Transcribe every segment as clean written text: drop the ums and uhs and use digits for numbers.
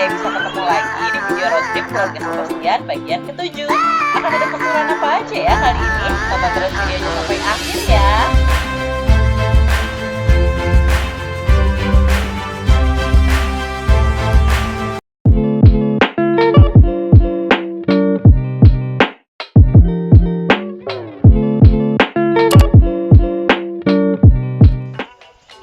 deh bisa ketemu lagi di video road trip keluarga Sebastian bagian ke-7. Akan ada keseruan apa aja ya kali ini? Tonton terus videonya sampai akhir ya.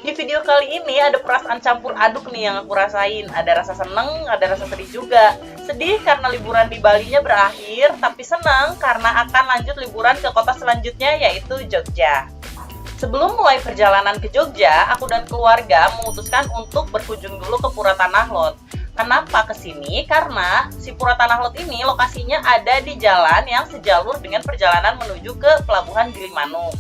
Di video kali ini ada perasaan campur aduk nih yang aku rasain. Ada rasa seneng, ada rasa sedih juga. Sedih karena liburan di Balinya berakhir, tapi senang karena akan lanjut liburan ke kota selanjutnya yaitu Jogja. Sebelum mulai perjalanan ke Jogja, aku dan keluarga memutuskan untuk berkunjung dulu ke Pura Tanah Lot. Kenapa ke sini? Karena si Pura Tanah Lot ini lokasinya ada di jalan yang sejalur dengan perjalanan menuju ke Pelabuhan Gilimanuk.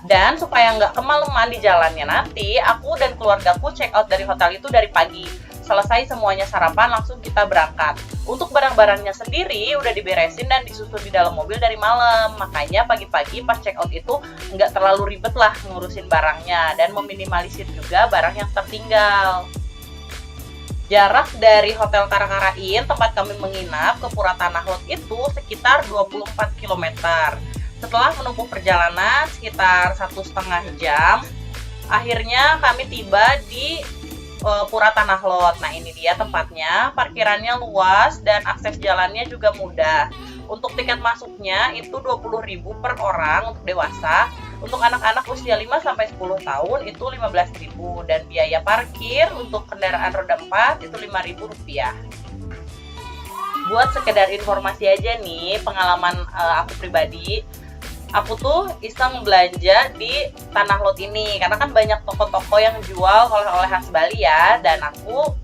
Dan supaya nggak kemalaman di jalannya nanti, aku dan keluargaku check out dari hotel itu dari pagi. Selesai semuanya sarapan, langsung kita berangkat. Untuk barang-barangnya sendiri udah diberesin dan disusun di dalam mobil dari malam. Makanya pagi-pagi pas check out itu nggak terlalu ribet lah ngurusin barangnya dan meminimalisir juga barang yang tertinggal. Jarak dari Hotel Karakarain, tempat kami menginap, ke Pura Tanah Lot itu sekitar 24 km. Setelah menempuh perjalanan sekitar 1,5 jam, akhirnya kami tiba di Pura Tanah Lot. Nah ini dia tempatnya, parkirannya luas dan akses jalannya juga mudah. Untuk tiket masuknya itu 20.000 per orang untuk dewasa. Untuk anak-anak usia 5-10 tahun itu 15.000 dan biaya parkir untuk kendaraan roda 4 itu Rp5.000. Buat sekedar informasi aja nih, pengalaman aku pribadi, aku tuh iseng belanja di Tanah Lot ini karena kan banyak toko-toko yang jual oleh-oleh khas Bali ya, dan aku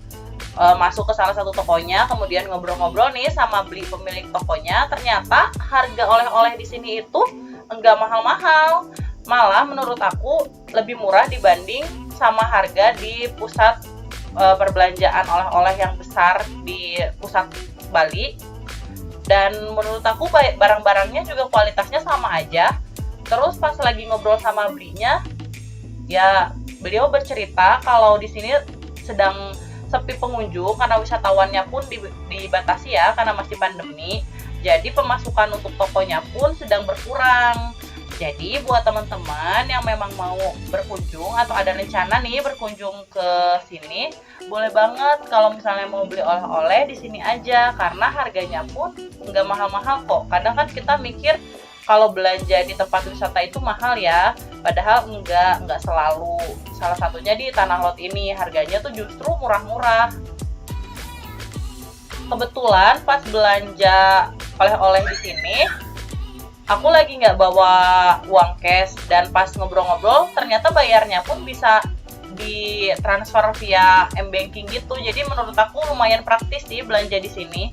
masuk ke salah satu tokonya, kemudian ngobrol-ngobrol nih sama beli pemilik tokonya. Ternyata harga oleh-oleh di sini itu enggak mahal-mahal, malah menurut aku lebih murah dibanding sama harga di pusat perbelanjaan oleh-oleh yang besar di pusat Bali. Dan menurut aku barang-barangnya juga kualitasnya sama aja. Terus pas lagi ngobrol sama belinya, ya beliau bercerita kalau di sini sedang sepi pengunjung karena wisatawannya pun dibatasi ya karena masih pandemi. Jadi pemasukan untuk tokonya pun sedang berkurang. Jadi buat teman-teman yang memang mau berkunjung atau ada rencana nih berkunjung ke sini, boleh banget kalau misalnya mau beli oleh-oleh di sini aja karena harganya pun nggak mahal-mahal kok. Kadang kan kita mikir kalau belanja di tempat wisata itu mahal ya, padahal nggak selalu. Salah satunya di Tanah Lot ini harganya tuh justru murah-murah. Kebetulan pas belanja oleh-oleh di sini, aku lagi nggak bawa uang cash dan pas ngobrol-ngobrol ternyata bayarnya pun bisa ditransfer via m-banking gitu. Jadi menurut aku lumayan praktis sih belanja di sini.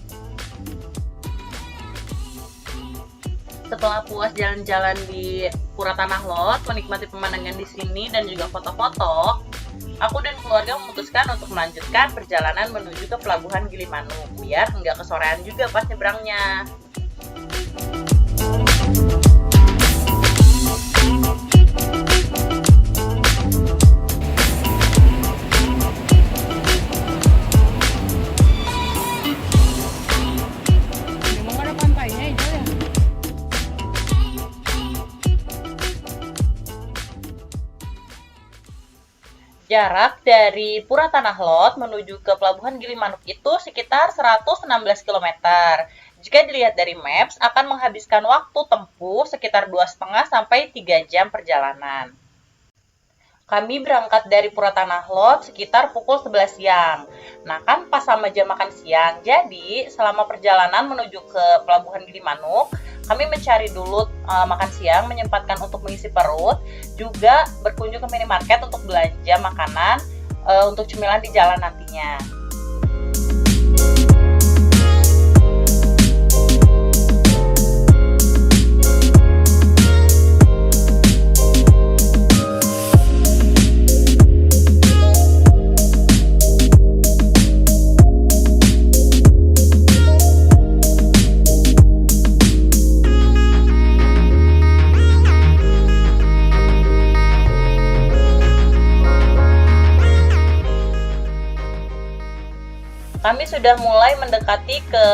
Setelah puas jalan-jalan di Pura Tanah Lot, menikmati pemandangan di sini dan juga foto-foto, aku dan keluarga memutuskan untuk melanjutkan perjalanan menuju ke Pelabuhan Gilimanuk biar nggak kesorean juga pas nyebrangnya. Jarak dari Pura Tanah Lot menuju ke Pelabuhan Gilimanuk itu sekitar 116 km. Jika dilihat dari Maps, akan menghabiskan waktu tempuh sekitar 2,5 sampai 3 jam perjalanan. Kami berangkat dari Pura Tanah Lot sekitar pukul 11 siang. Nah kan pas sama jam makan siang, jadi selama perjalanan menuju ke Pelabuhan Gilimanuk, kami mencari dulu makan siang, menyempatkan untuk mengisi perut, juga berkunjung ke minimarket untuk belanja makanan untuk cemilan di jalan nantinya. Kami sudah mulai mendekati ke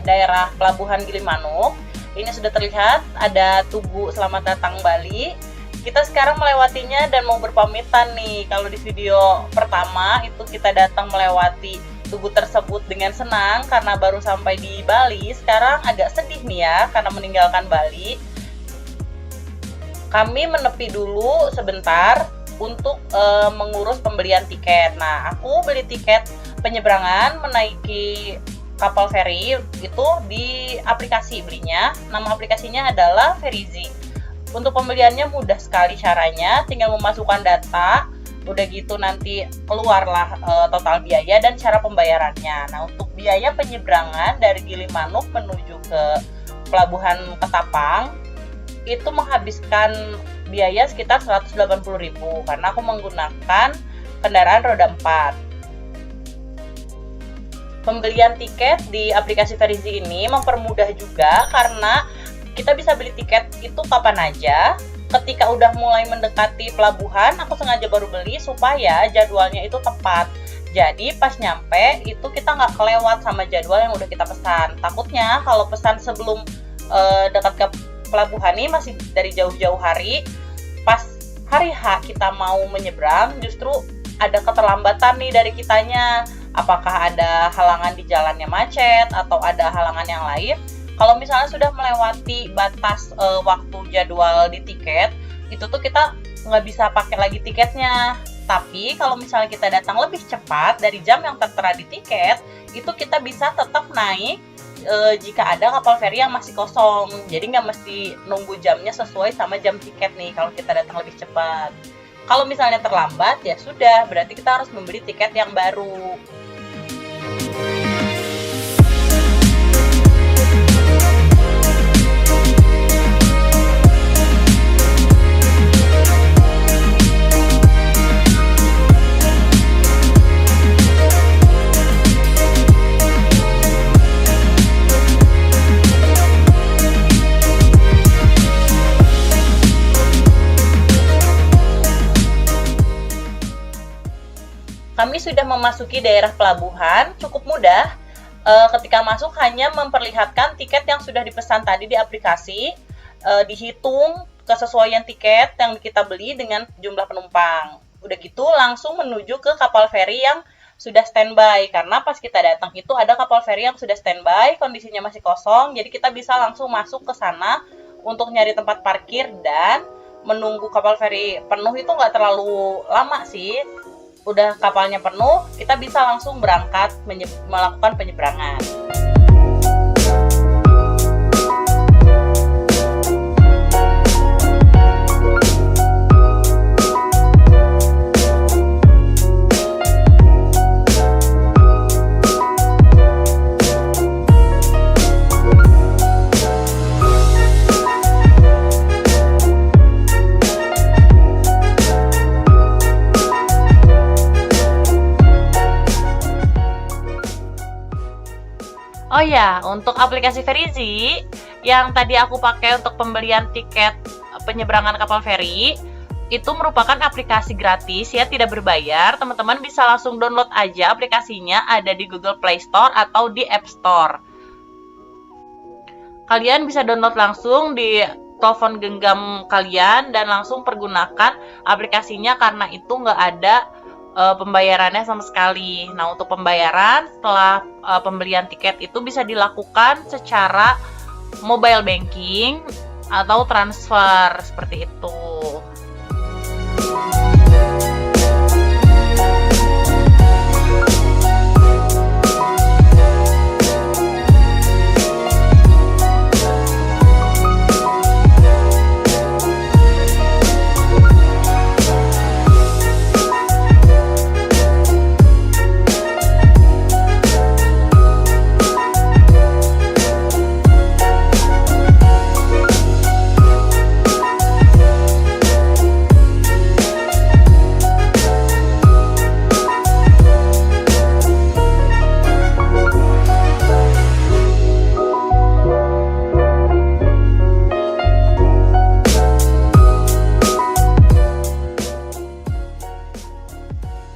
daerah Pelabuhan Gilimanuk. Ini sudah terlihat ada Tugu Selamat Datang Bali. Kita sekarang melewatinya dan mau berpamitan nih. Kalau di video pertama itu kita datang melewati Tugu tersebut dengan senang karena baru sampai di Bali. Sekarang agak sedih nih ya karena meninggalkan Bali. Kami menepi dulu sebentar untuk mengurus pembelian tiket. Nah, aku beli tiket penyeberangan menaiki kapal feri itu di aplikasi belinya. Nama aplikasinya adalah Ferizi. Untuk pembeliannya mudah sekali caranya, tinggal memasukkan data, udah gitu nanti keluarlah total biaya dan cara pembayarannya. Nah, untuk biaya penyeberangan dari Gilimanuk menuju ke Pelabuhan Ketapang itu menghabiskan biaya sekitar 180.000 karena aku menggunakan kendaraan roda 4. Pembelian tiket di aplikasi Ferizi ini mempermudah juga karena kita bisa beli tiket itu kapan aja. Ketika udah mulai mendekati pelabuhan, aku sengaja baru beli supaya jadwalnya itu tepat. Jadi pas nyampe itu kita nggak kelewat sama jadwal yang udah kita pesan. Takutnya kalau pesan sebelum dekat ke pelabuhan ini masih dari jauh-jauh hari, pas hari H kita mau menyeberang justru ada keterlambatan nih dari kitanya. Apakah ada halangan di jalannya macet atau ada halangan yang lain. Kalau misalnya sudah melewati batas waktu jadwal di tiket, itu tuh kita nggak bisa pakai lagi tiketnya. Tapi kalau misalnya kita datang lebih cepat dari jam yang tertera di tiket, itu kita bisa tetap naik jika ada kapal feri yang masih kosong. Jadi nggak mesti nunggu jamnya sesuai sama jam tiket nih kalau kita datang lebih cepat. Kalau misalnya terlambat, ya sudah, berarti kita harus membeli tiket yang baru. Kami sudah memasuki daerah pelabuhan, cukup mudah. Ketika masuk hanya memperlihatkan tiket yang sudah dipesan tadi di aplikasi, dihitung kesesuaian tiket yang kita beli dengan jumlah penumpang. Udah gitu langsung menuju ke kapal feri yang sudah standby, karena pas kita datang itu ada kapal feri yang sudah standby, kondisinya masih kosong, jadi kita bisa langsung masuk ke sana untuk nyari tempat parkir dan menunggu kapal feri penuh itu nggak terlalu lama sih. Udah kapalnya penuh, kita bisa langsung berangkat melakukan penyeberangan. Oh ya, untuk aplikasi Ferizi yang tadi aku pakai untuk pembelian tiket penyeberangan kapal feri itu merupakan aplikasi gratis ya, tidak berbayar. Teman-teman bisa langsung download aja aplikasinya, ada di Google Play Store atau di App Store. Kalian bisa download langsung di telepon genggam kalian dan langsung pergunakan aplikasinya karena itu nggak ada pembayarannya sama sekali. Nah, untuk pembayaran setelah pembelian tiket itu bisa dilakukan secara mobile banking atau transfer seperti itu.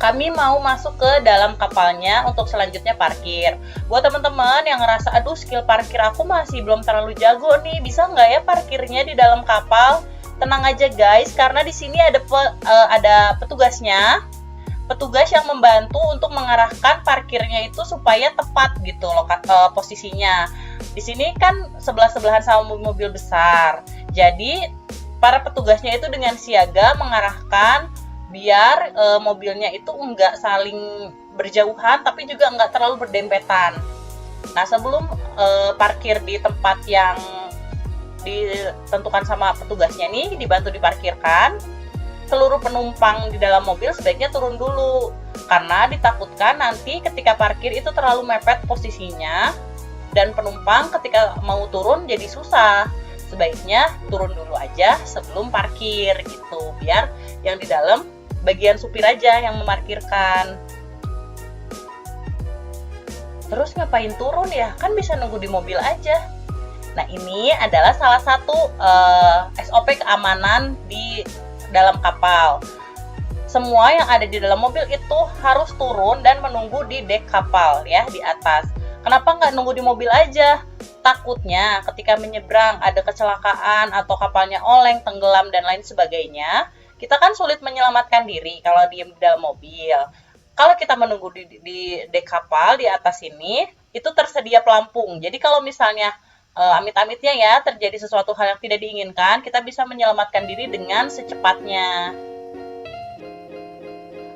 kami mau masuk ke dalam kapalnya untuk selanjutnya parkir. Buat teman-teman yang ngerasa, aduh skill parkir aku masih belum terlalu jago nih, bisa nggak ya parkirnya di dalam kapal? Tenang aja guys, karena di sini ada petugasnya, petugas yang membantu untuk mengarahkan parkirnya itu supaya tepat gitu loh posisinya. Di sini kan sebelah-sebelahan sama mobil besar, jadi para petugasnya itu dengan siaga mengarahkan biar mobilnya itu enggak saling berjauhan tapi juga enggak terlalu berdempetan. Nah, sebelum parkir di tempat yang ditentukan sama petugasnya nih, dibantu diparkirkan, seluruh penumpang di dalam mobil sebaiknya turun dulu karena ditakutkan nanti ketika parkir itu terlalu mepet posisinya dan penumpang ketika mau turun jadi susah. Sebaiknya turun dulu aja sebelum parkir gitu, biar yang di dalam bagian supir aja yang memarkirkan. Terus ngapain turun ya? Kan bisa nunggu di mobil aja. Nah, ini adalah salah satu SOP keamanan di dalam kapal. Semua yang ada di dalam mobil itu harus turun dan menunggu di dek kapal ya, di atas. Kenapa nggak nunggu di mobil aja? Takutnya ketika menyeberang ada kecelakaan atau kapalnya oleng, tenggelam, dan lain sebagainya. Kita kan sulit menyelamatkan diri kalau diem di dalam mobil. Kalau kita menunggu di dek kapal di atas ini, itu tersedia pelampung. Jadi kalau misalnya amit-amitnya ya terjadi sesuatu hal yang tidak diinginkan, kita bisa menyelamatkan diri dengan secepatnya.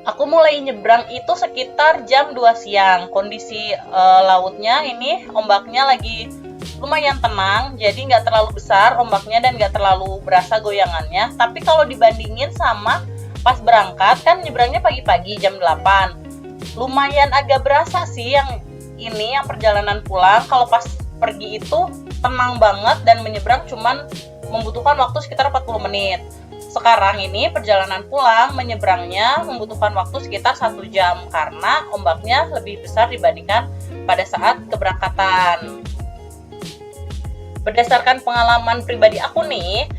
Aku mulai nyebrang itu sekitar jam 2 siang. Kondisi lautnya ini ombaknya lagi lumayan tenang, jadi nggak terlalu besar ombaknya dan nggak terlalu berasa goyangannya. Tapi kalau dibandingin sama pas berangkat, kan nyebrangnya pagi-pagi jam 8. Lumayan agak berasa sih yang perjalanan pulang. Kalau pas pergi itu tenang banget dan menyeberang cuman membutuhkan waktu sekitar 40 menit. Sekarang ini perjalanan pulang menyeberangnya membutuhkan waktu sekitar 1 jam karena ombaknya lebih besar dibandingkan pada saat keberangkatan. Berdasarkan pengalaman pribadi aku nih,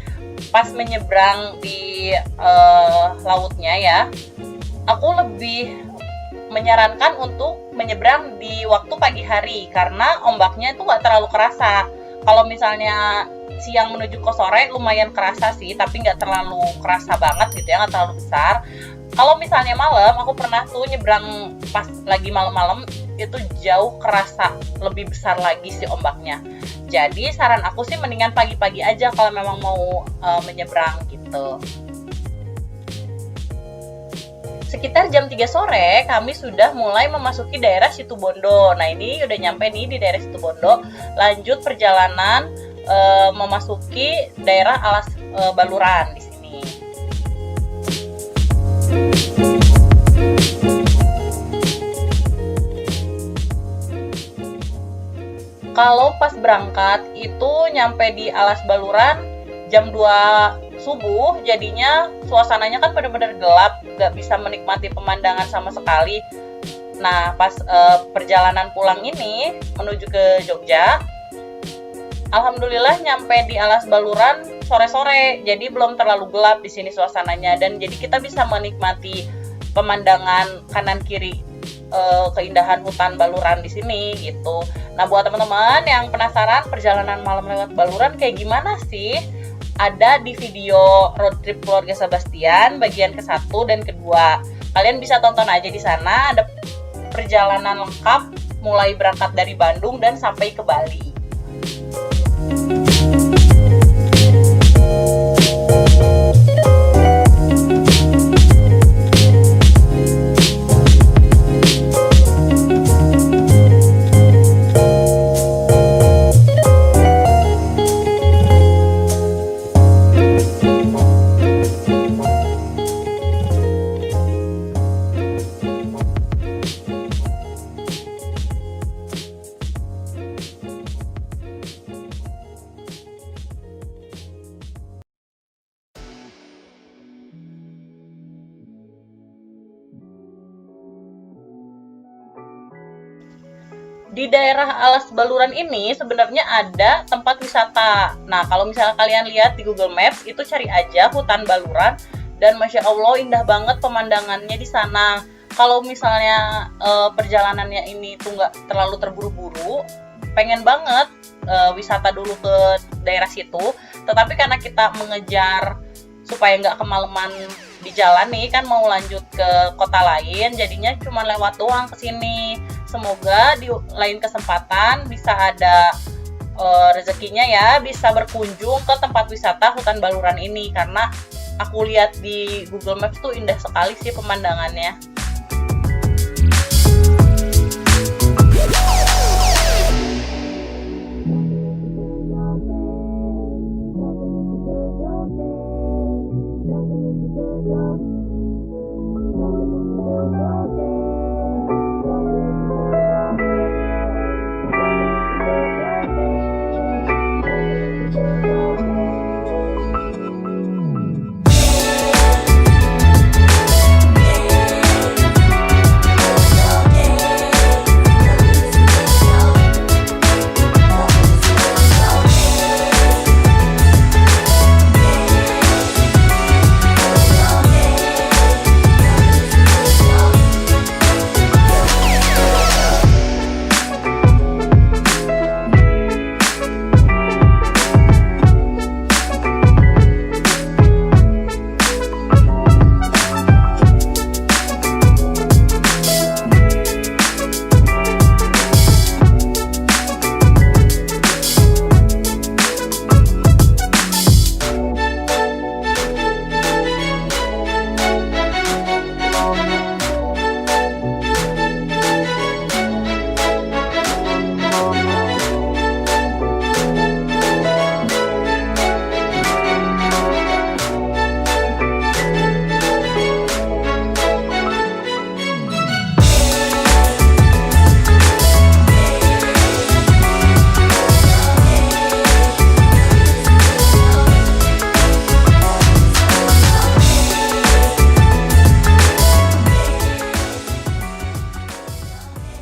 pas menyeberang di lautnya ya, aku lebih menyarankan untuk menyeberang di waktu pagi hari karena ombaknya itu nggak terlalu kerasa. Kalau misalnya siang menuju ke sore lumayan kerasa sih, tapi nggak terlalu kerasa banget gitu ya, nggak terlalu besar. Kalau misalnya malam, aku pernah tuh nyebrang pas lagi malam-malam, itu jauh kerasa lebih besar lagi sih ombaknya. Jadi saran aku sih mendingan pagi-pagi aja kalau memang mau menyeberang gitu. Sekitar jam 3 sore kami sudah mulai memasuki daerah Situbondo. Nah, ini udah nyampe nih di daerah Situbondo. Lanjut perjalanan memasuki daerah Alas Baluran di sini. Kalau pas berangkat itu nyampe di Alas Baluran jam 2 subuh, jadinya suasananya kan benar-benar gelap, gak bisa menikmati pemandangan sama sekali. Nah, pas perjalanan pulang ini menuju ke Jogja, alhamdulillah nyampe di Alas Baluran sore-sore, jadi belum terlalu gelap di sini suasananya, dan jadi kita bisa menikmati pemandangan kanan kiri keindahan hutan Baluran di sini gitu. Nah, buat teman-teman yang penasaran perjalanan malam lewat Baluran kayak gimana sih? Ada di video road trip keluarga Sebastian bagian ke-1 dan ke-2. Kalian bisa tonton aja di sana, ada perjalanan lengkap mulai berangkat dari Bandung dan sampai ke Bali. Di daerah Alas Baluran ini sebenarnya ada tempat wisata. Nah, kalau misalnya kalian lihat di Google Maps, itu cari aja hutan Baluran, dan Masya Allah indah banget pemandangannya di sana. kalau misalnya perjalanannya ini tuh nggak terlalu terburu-buru, pengen banget wisata dulu ke daerah situ, tetapi karena kita mengejar supaya nggak kemalaman di jalan nih, kan mau lanjut ke kota lain, jadinya cuma lewat doang ke sini. Semoga di lain kesempatan bisa ada rezekinya ya, bisa berkunjung ke tempat wisata hutan baluran ini, karena aku lihat di Google Maps tuh indah sekali sih pemandangannya.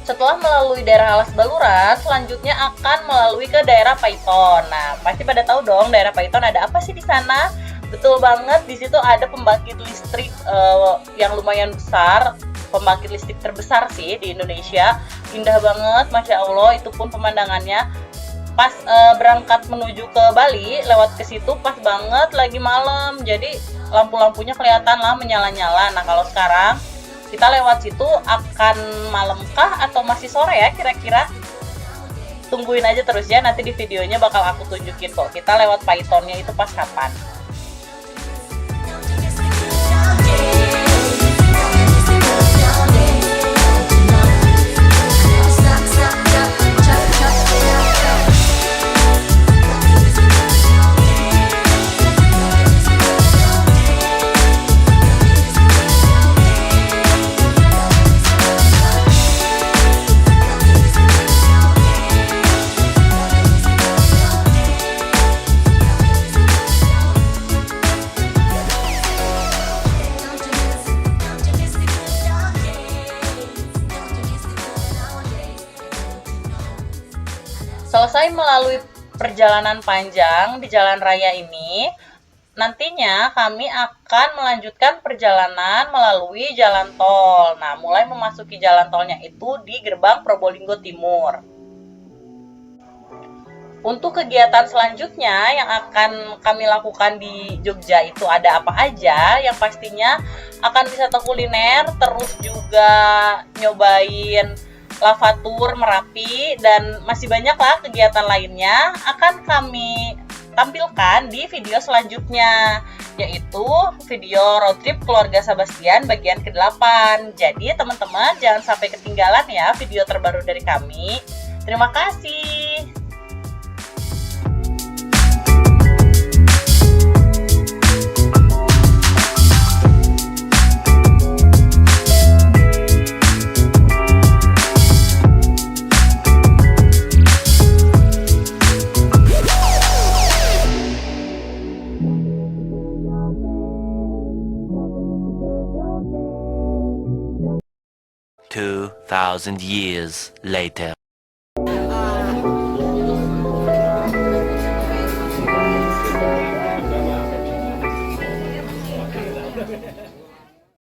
Setelah melalui daerah Alas Baluran, selanjutnya akan melalui ke daerah Paiton. Nah, pasti pada tahu dong daerah Paiton ada apa sih di sana? Betul banget, di situ ada pembangkit listrik yang lumayan besar, pembangkit listrik terbesar sih di Indonesia. Indah banget, Masya Allah, itu pun pemandangannya. Pas berangkat menuju ke Bali, lewat ke situ pas banget lagi malam, jadi lampu-lampunya kelihatan lah menyala-nyala. Nah, kalau sekarang kita lewat situ akan malam kah atau masih sore ya kira-kira? Tungguin aja terus ya, nanti di videonya bakal aku tunjukin kok kita lewat Paitonnya itu pas kapan. Selesai melalui perjalanan panjang di jalan raya ini, nantinya kami akan melanjutkan perjalanan melalui jalan tol. Nah, mulai memasuki jalan tolnya itu di gerbang Probolinggo Timur. Untuk kegiatan selanjutnya yang akan kami lakukan di Jogja itu ada apa aja? Yang pastinya akan wisata kuliner, terus juga nyobain lavatur Merapi, dan masih banyak lah kegiatan lainnya akan kami tampilkan di video selanjutnya, yaitu video road trip keluarga Sebastian bagian ke-8. Jadi teman-teman jangan sampai ketinggalan ya video terbaru dari kami. Terima kasih. 2,000 years later.